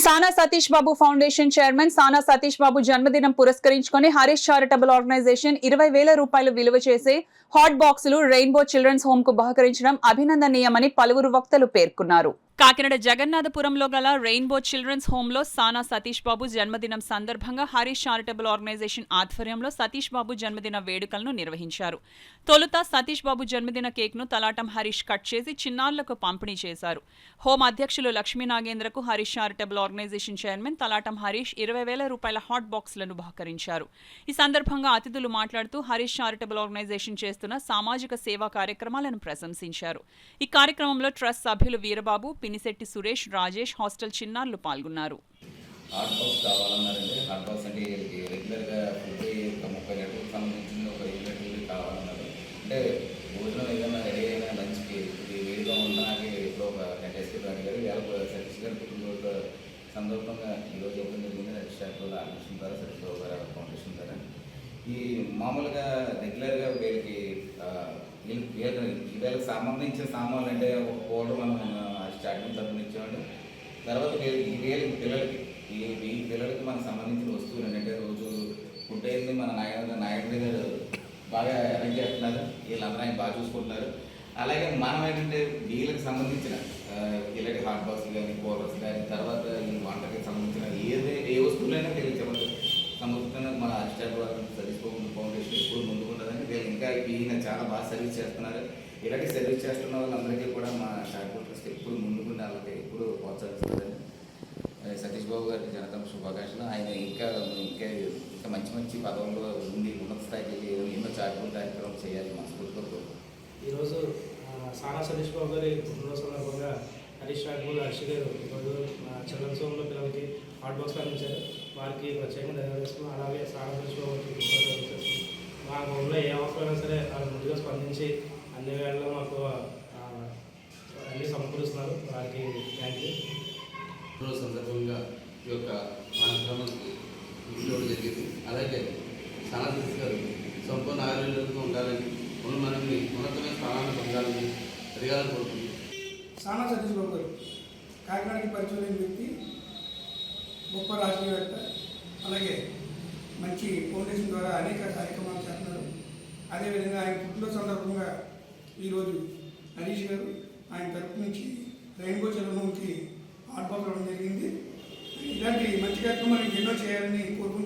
సానా Satish Babu foundation chairman సానా సతీష్ బాబు జన్మదినం పురస్కరించుకొని హరీష్ చారిటబుల్ ఆర్గనైజేషన్ 20,000 రూపాయలు విలువ చేసే హాట్ బాక్సులు రెయిన్బో చిల్డ్రన్స్ హోమ్ కు బహుకరించడం అభినందనీయమని పలువురు వక్తలు పేర్కొన్నారు. కాకినాడ జగన్నాథపురంలో గల రెయిన్బో చిల్డ్రన్స్ హోంలో సానా సతీష్ బాబు జన్మదినం సందర్భంగా హరీష్ చారిటబుల్ ఆర్గనైజేషన్ ఆధ్వర్యంలో సతీష్ బాబు జన్మదిన వేడుకలను నిర్వహించారు. తొలుత సతీష్ బాబు జన్మదిన కేక్ను తలాటం హరీష్ కట్ చేసి చిన్నారులకు పంపిణీ చేశారు. హోం అధ్యక్షులు లక్ష్మీ నాగేంద్రకు Harish charitable organisation chairman Talatam Harish 20,000 రూపాయల హాట్ బాక్సులను బహుకరించారు. ఈ సందర్భంగా అతిథులు మాట్లాడుతూ హరీష్ చారిటబుల్ ఆర్గనైజేషన్ చేస్తున్న సామాజిక సేవా కార్యక్రమాలను ప్రశంసించారు. ఈ కార్యక్రమంలో ట్రస్ట్ సభ్యులు వీరబాబు, పినిశెట్టి సురేష్, రాజేష్, హాస్టల్ చిన్నారులు పాల్గొన్నారు. హాట్ బాక్స్ కావాలన్నారండి. హాట్ బాక్స్ అంటే రెగ్యులర్గా ఫుడ్ 30 లీటర్లకు సంబంధించిన ఒక 20 లీటర్లు కావాలన్నారు. అంటే భోజనం ఏదైనా రెడీ అయినా లంచ్కి వేడిగా ఉండడానికి ఎప్పుడో ఒక 10 డేస్కి అడిగారు. ఇవాళ సతీష్ గారి పుట్టినరోజు సందర్భంగా ఈరోజు ఓపెన్ జరిగింది. రెస్టారెంట్లో ఆర్గనైజేషన్ ద్వారా సతీష్ బాబు గారి ఫౌండేషన్ ద్వారా ఈ మామూలుగా రెగ్యులర్గా వీళ్ళకి వీళ్ళకి సంబంధించిన సామాన్లు అంటే ఒక పౌడర్ మనం స్టార్టింగ్ తరఫున ఇచ్చామండి. తర్వాత ఈ పిల్లలకి మనకు సంబంధించిన వస్తువులు ఏంటంటే రోజు ఫుడ్ అయింది మన నాయకుడి గారు బాగా అరేంజ్ చేస్తున్నారు. వీళ్ళందరూ ఆయన బాగా చూసుకుంటున్నారు. అలాగే మనం ఏంటంటే వీళ్ళకి సంబంధించిన ఇలాంటి హాట్ బాక్స్లు కానీ, కూలర్స్ కానీ, తర్వాత ఈ వంటకి సంబంధించిన ఏ వస్తువులైనా వీళ్ళకి సంబంధించిన మన అసిస్టెంట్ సతీష్ బాబు ఫౌండేషన్ ఎప్పుడు ముందుకుంటుందని వీళ్ళు ఇంకా ఈయన చాలా బాగా సర్వీస్ చేస్తున్నారు. ఇలాంటి సర్వీస్ చేస్తున్న వాళ్ళందరికీ కూడా మా చారిటబుల్ ట్రస్ట్ ఎప్పుడు ముందుకుంటే వాళ్ళకి ఎప్పుడు ప్రోత్సహిస్తుందని సతీష్ బాబు గారికి జనతమ శుభాకాంక్షలు. ఆయన ఇంకా ఇంకా ఇంకా మంచి మంచి పదవుల్లో ఉండి ఉన్నత స్థాయికి ఎన్నో చారిటబుల్ కార్యక్రమాలు చేయాలి మనస్ఫూర్తిగా. ఈరోజు సానా సతీష్ బాబు గారి పుట్టినరోజు సందర్భంగా హరీష్ చారిటబుల్ హర్షి గారు ఈరోజు చిల్డ్రన్స్ హోమ్లో పిల్లలకి హాట్ బాక్స్ అందించారు. వారికి ప్రత్యేకంగా ధన్యవాదాలు. అలాగే సానా సతీష్ బాబు గారికి మా హోమ్లో ఏ అవసరమైనా సరే వాళ్ళు ముందుగా స్పందించి అన్ని వేళల్లో మాకు అన్నీ సమకూరుస్తున్నారు. వారికి థ్యాంక్ యూ. రోజు సందర్భంగా ఈ యొక్క కార్యక్రమానికి ఇంక్లూడ్ జరిగింది. అలాగే సానా సతీష్ గారు సంపూర్ణ ఆరోగ్యంగా ఉండాలని, మనల్ని ఉన్నతమైన స్థానాన్ని పొందాలని అడిగాలని కోరుకుంటున్నాం. సానా సతీష్ బాబు గారు కాకినాడకి పరిచయం వ్యక్తి, గొప్ప రాజకీయవేత్త. అలాగే మంచి ఫౌండేషన్ ద్వారా అనేక కార్యక్రమాలు చేస్తున్నారు. అదేవిధంగా ఆయన పుట్టినరోజు సందర్భంగా ఈరోజు హరీష్ గారు ఆయన తరపు నుంచి రెయిన్బో చిల్డ్రన్ హోమ్కి హాట్ బాక్స్ ఇవ్వడం జరిగింది. ఇలాంటి మంచి కార్యక్రమాలు ఎన్నో చేయాలని కోరుకుంటున్నాను.